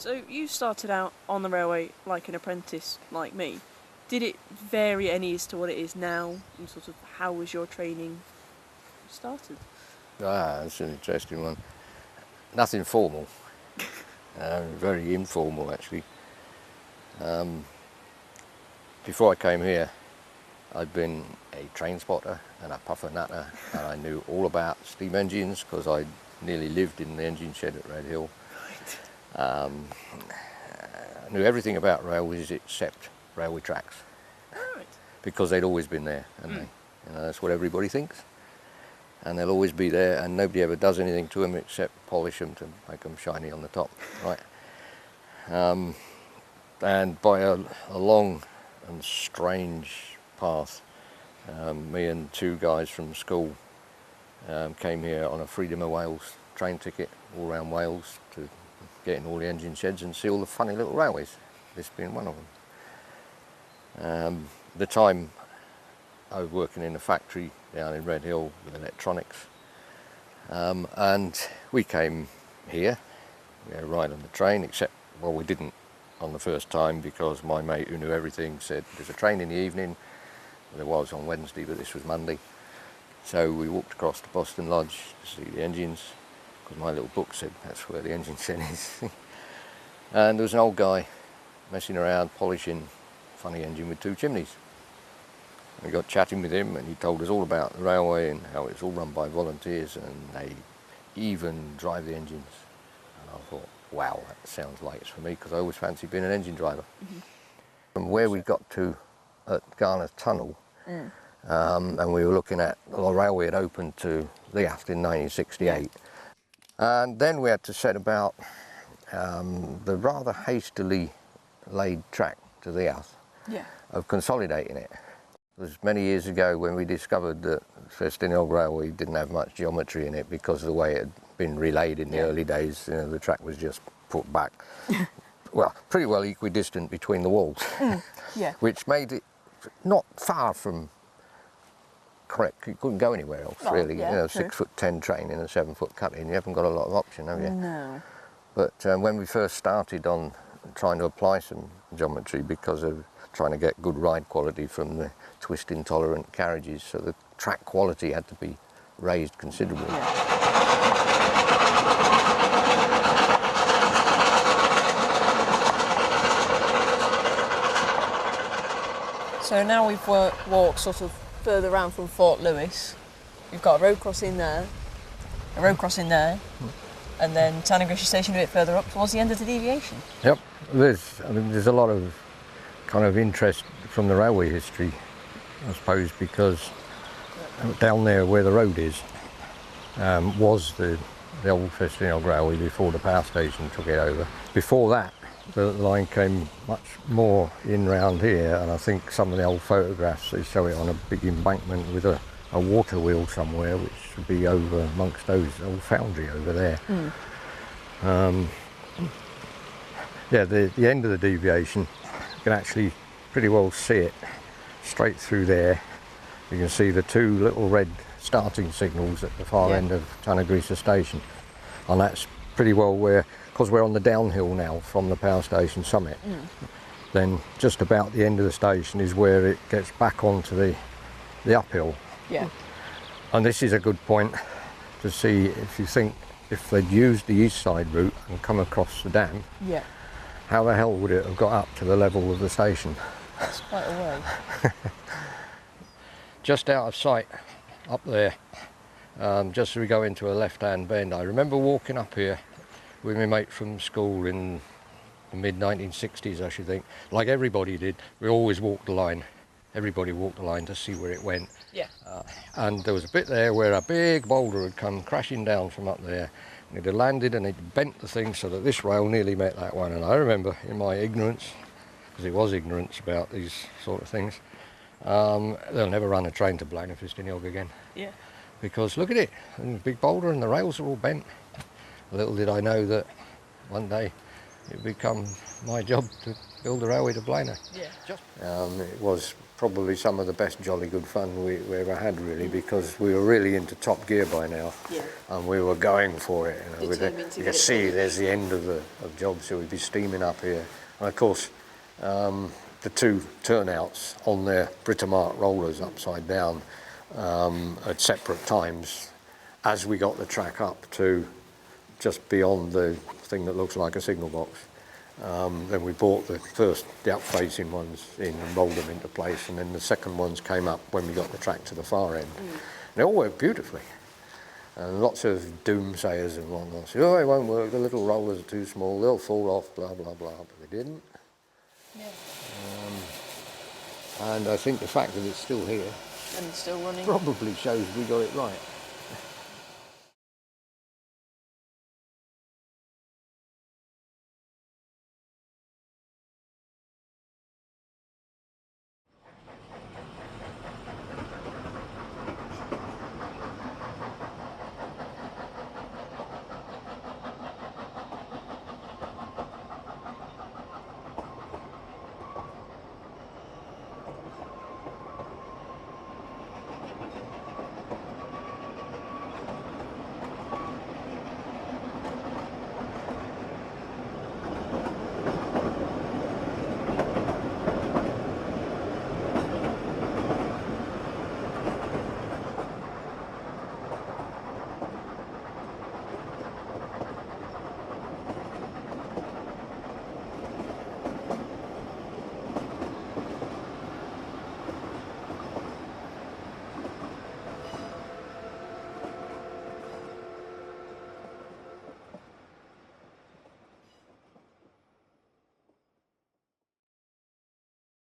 So you started out on the railway like an apprentice, like me. Did it vary any as to what it is now, and sort of how was your training started? That's an interesting one. Nothing formal, very informal actually. Before I came here, I'd been a train spotter and a puffer nutter, and I knew all about steam engines because I nearly lived in the engine shed at Red Hill. I knew everything about railways except railway tracks, Right. because they'd always been there, and that's what everybody thinks. And they'll always be there, and nobody ever does anything to them except polish them to make them shiny on the top, right? And by a long and strange path, me and two guys from school came here on a Freedom of Wales train ticket all around Wales to get in all the engine sheds and see all the funny little railways, this being one of them. At the time I was working in a factory down in Red Hill with electronics, and we came here. We had a ride on the train, except, well, we didn't on the first time because my mate who knew everything said there's a train in the evening. There was on Wednesday, but this was Monday. So we walked across to Boston Lodge to see the engines, because my little book said that's where the engine shed is. And there was an old guy messing around polishing a funny engine with two chimneys. We got chatting with him, and he told us all about the railway and how it's all run by volunteers, and they even drive the engines. And I thought, wow, that sounds like it's for me, because I always fancied being an engine driver. Mm-hmm. From where we got to at Garner Tunnel, and we were looking at the railway had opened to Leath in 1968, and then we had to set about the rather hastily laid track to Leath of consolidating it. It was many years ago when we discovered that Festiniog Railway didn't have much geometry in it because of the way it had been relayed in the early days. You know, the track was just put back, well, pretty well equidistant between the walls, which made it not far from correct. You couldn't go anywhere else, really. You know, 6'10" train in a 7-foot cut-in, you haven't got a lot of option, have you? No. But when we first started on trying to apply some geometry, because of trying to get good ride quality from the twist intolerant carriages, so the track quality had to be raised considerably. So now we've walked sort of further around from Fort Lewis. You've got a road crossing there, and then Tannagrisha Station a bit further up towards the end of the deviation. Yep, there's a lot of kind of interest from the railway history, I suppose, because down there where the road is was the old Festiniog Railway before the power station took it over. Before that, the line came much more in round here, and I think some of the old photographs, they show it on a big embankment with a water wheel somewhere, which would be over amongst those old foundry over there. The end of the deviation, you can actually pretty well see it straight through there. You can see the two little red starting signals at the far end of Tannagrisha Station, and that's pretty well where, because we're on the downhill now from the power station summit, then just about the end of the station is where it gets back onto the uphill. And this is a good point to see, if you think, if they'd used the east side route and come across the dam, how the hell would it have got up to the level of the station? That's quite a way. Just out of sight up there, just as we go into a left-hand bend. I remember walking up here with my mate from school in the mid-1960s, I should think. Like everybody did, we always walked the line. Everybody walked the line to see where it went. And there was a bit there where a big boulder had come crashing down from up there, and it had landed and it bent the thing so that this rail nearly met that one. And I remember, in my ignorance, because it was ignorance about these sort of things, they'll never run a train to Blaenau Festiniog again. Because look at it, and the big boulder and the rails are all bent. Little did I know that one day it become my job to build a railway to Blaenau. Yeah. It was probably some of the best jolly good fun we ever had, really, because we were really into top gear by now. Yeah. And we were going for it. You know, Determined to you get could it see done. there's the end of jobs, so we'd be steaming up here. And of course, the two turnouts on their Britomart rollers upside down at separate times as we got the track up to just beyond the thing that looks like a signal box. Then we bought the up-facing ones in and rolled them into place, and then the second ones came up when we got the track to the far end. And they all worked beautifully. And lots of doomsayers and whatnot said, oh, it won't work, the little rollers are too small, they'll fall off, blah, blah, blah, but they didn't. Yeah. And I think the fact that it's still here And still running. probably shows we got it right.